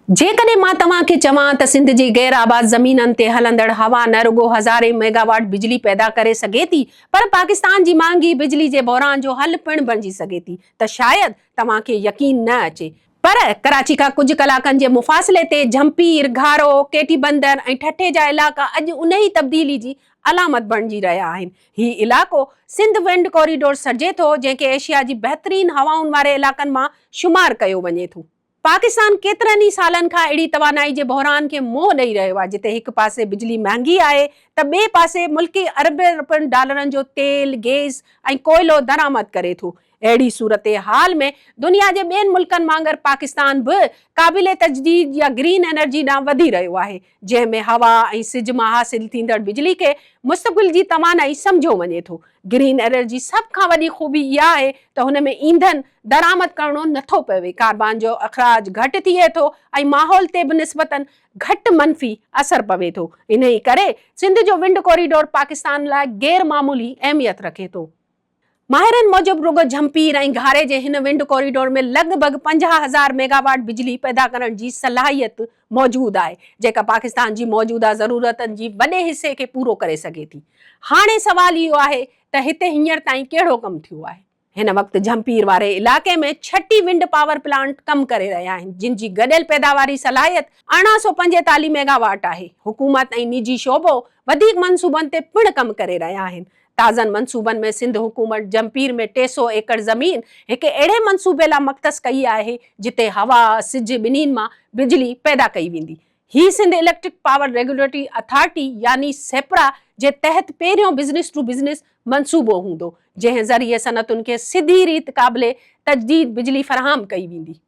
जेकॾहिं मां तव्हांखे चवां त सिंध जी गैर आबाद ज़मीननि ते हलंदड़ हवा न रुगो हज़ारे मेगावाट बिजली पैदा करे सघे थी, पर पाकिस्तान जी महांगी बिजली जे बहिरान जो हल पिणु बणिजी सघे थी, त शायदि तव्हांखे यकीन न अचे। पर कराची खां कुझु कलाकनि जे मुफ़ासिले ते झंपीर, घारो, केटी बंदर ऐं ठठे जा इलाइक़ा अॼु उन ई तब्दीली जी अलामत बणिजी रहिया आहिनि। ही इलाइक़ो सिंध विंड कॉरिडोर सॾे थो, जंहिंखे एशिया जी बहितरीन हवाउनि वारे इलाइक़नि मां शुमार कयो वञे थो। पाकिस्तान केतिरनि ई सालनि खां अहिड़ी तवानाई जे बहिरान खे मोह ॾेई रहियो आहे, जिते हिकु पासे बिजली महांगी आहे त ॿिए पासे मुल्की अरबनि डॉलरनि जो तेल, गैस ऐं कोयलो दरामद करे थो। अहिड़ी सूरत हाल में दुनिया जे ॿियनि मुल्कनि वांगुरु पाकिस्तान बि क़ाबिले तजदीद या ग्रीन एनर्जी ॾांहुं वधी रहियो आहे, जंहिंमें हवा ऐं सिज मां हासिल थींदड़ बिजली खे मुस्तक़बिल जी तवानाई सम्झो वञे थो। ग्रीन एनर्जी सभ खां वॾी ख़ूबी इहा आहे त हुन में ईंधन दरामद करणो नथो पवे, कार्बन जो अख़राज घटि थिए थो ऐं माहौल ते बि निस्बतन घटि मनफ़ी असर पवे थो। इन ई करे सिंध जो विंड कॉरिडोर पाकिस्तान लाइ गैर मामूली अहमियत रखे थो। माहिरनि मूजिबि रुगो झंपीर ऐं घारे जे हिन विंड कॉरिडोर में लॻभॻि 50,000 मेगावाट बिजली पैदा करण जी सलाहियत मौजूदु आहे, जेका पाकिस्तान जी मौजूदा ज़रूरतनि जी वॾे हिसे खे पूरो करे सघे थी। हाणे सवाल इहो आहे त हिते हींअर ताईं कहिड़ो कमु थियो आहे। हिन वक़्तु झंपीर वारे इलाइक़े में 36 विंड पावर प्लांट कमु करे रहिया आहिनि, जिन जी गॾियल पैदावारी सलाहियत 1845 मेगावाट आहे। हुकूमत ऐं निजी शोबो वधीक मंसूबनि ते पिणु कमु करे रहिया आहिनि। ताज़नि मंसूबनि में सिंध हुकूमत झंपीर में 300 एकड़ ज़मीन हिकु अहिड़े मंसूबे लाइ मख़्तस कई आहे, जिते हवा, सिज ॿिन्हिनि मां बिजली पैदा कई वेंदी। ही Sindh electric power regulatory authority यानी सेपरा जे तहत पहिरियों बिज़नेस टू बिज़नेस मंसूबो हूंदो, जंहिं ज़रिए सनतुनि खे सिधी रीति क़ाबिले तजदीद बिजली फ़राहम कई वेंदी।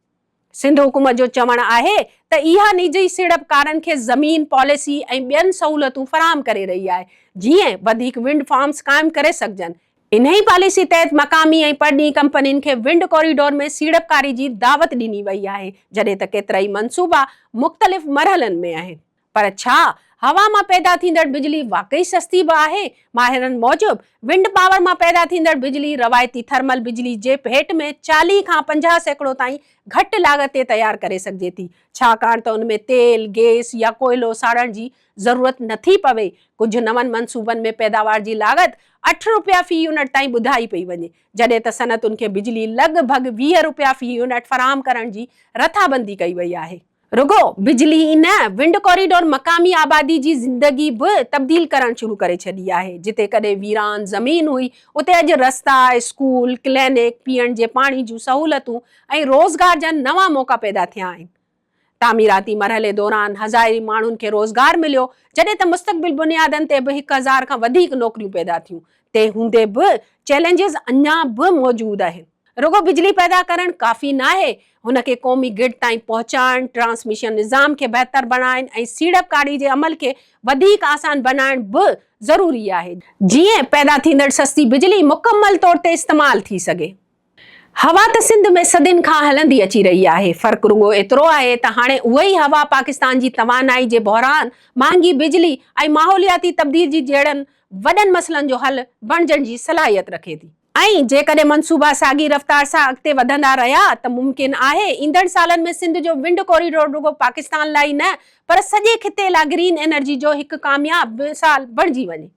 सिंध हुकूमत जो चवणु आहे त इहा निजी सीड़पकारनि खे ज़मीन, पॉलिसी ऐं ॿियनि सहूलियतूं फ़राहम करे रही आहे, जीअं वधीक विंड फार्म्स क़ाइमु करे सघजनि। इन ई पॉलिसी तहत मक़ामी ऐं परॾीही कंपनियुनि खे विंड कॉरिडोर में सीड़पकारी जी दावत ॾिनी वई आहे, जॾहिं त केतिरा ई मंसूबा मुख़्तलिफ़ मरहलनि में आहिनि। पर छा हवा मां पैदा थींदड़ बिजली वाकई सस्ती बि आहे? माहिरनि मूजिबि विंड पावर मां पैदा थींदड़ बिजली रवायती थर्मल बिजली जे भेट में 40 खां 50% ताईं घटि लाॻत ते तयारु करे सघिजे थी, छाकाणि त उन में तेल, गैस या कोयलो साड़ण जी ज़रूरत नथी पवे। कुझु नवनि मंसूबनि में पैदावार जी लाॻत 8 रुपया फ़ी यूनिट ताईं ॿुधाई पई वञे, जॾहिं त सनतुनि खे बिजली लॻभॻि 20 रुपया फ़ी यूनिट फ़राहम करण जी रथाबंदी कई वई आहे। रुगो बिजली ई न, विंड कॉरिडोर मक़ामी आबादी जी ज़िंदगी बि तब्दील करणु शुरू करे छॾी आहे। जिते कॾहिं वीरान ज़मीन हुई, उते अॼु रस्ता, स्कूल, क्लिनिक, पीअण जे पाणी जूं सहूलियतूं ऐं रोज़गार जा नवां मौक़ा पैदा थिया आहिनि। तामीराती मरहले दौरान हज़ारे माण्हुनि खे रोज़गार मिलियो, जॾहिं त मुस्तक़बिल बुनियादनि ते बि 1000 खां वधीक नौकरियूं पैदा थियूं। ते हूंदे बि चैलेंजिस अञा बि मौजूदु आहिनि। रुगो बिजली पैदा करणु काफ़ी न आहे, हुनखे क़ौमी ग्रिड ताईं पहुचाइण, ट्रांसमिशन निज़ाम खे बहितर बणाइण ऐं सीड़पकारी जे अमल खे वधीक आसान बनाइण बि ज़रूरी आहे, जीअं पैदा थींदड़ सस्ती बिजली मुकमल तौर ते इस्तेमालु थी सघे। हवा त सिंध में सदियुनि खां हलंदी अची रही आहे। फ़र्क़ु रुगो एतिरो आहे त हाणे उहा ई हवा पाकिस्तान जी तवानाई जे बहिरान, महांगी बिजली ऐं माहौलियाती तब्दीली जहिड़नि वॾनि मसइलनि जो हल बणजण जी सलाहियत रखे थी। ऐं जेकॾहिं मंसूबा साॻी रफ़्तार सां अॻिते वधंदा रहिया त मुमकिन आहे ईंदड़ सालनि में सिंध जो विंड कॉरिडोर रुगो पाकिस्तान लाइ न, पर सॼे खिते लाइ ग्रीन एनर्जी जो हिकु कामयाब मिसाल बणिजी वञे।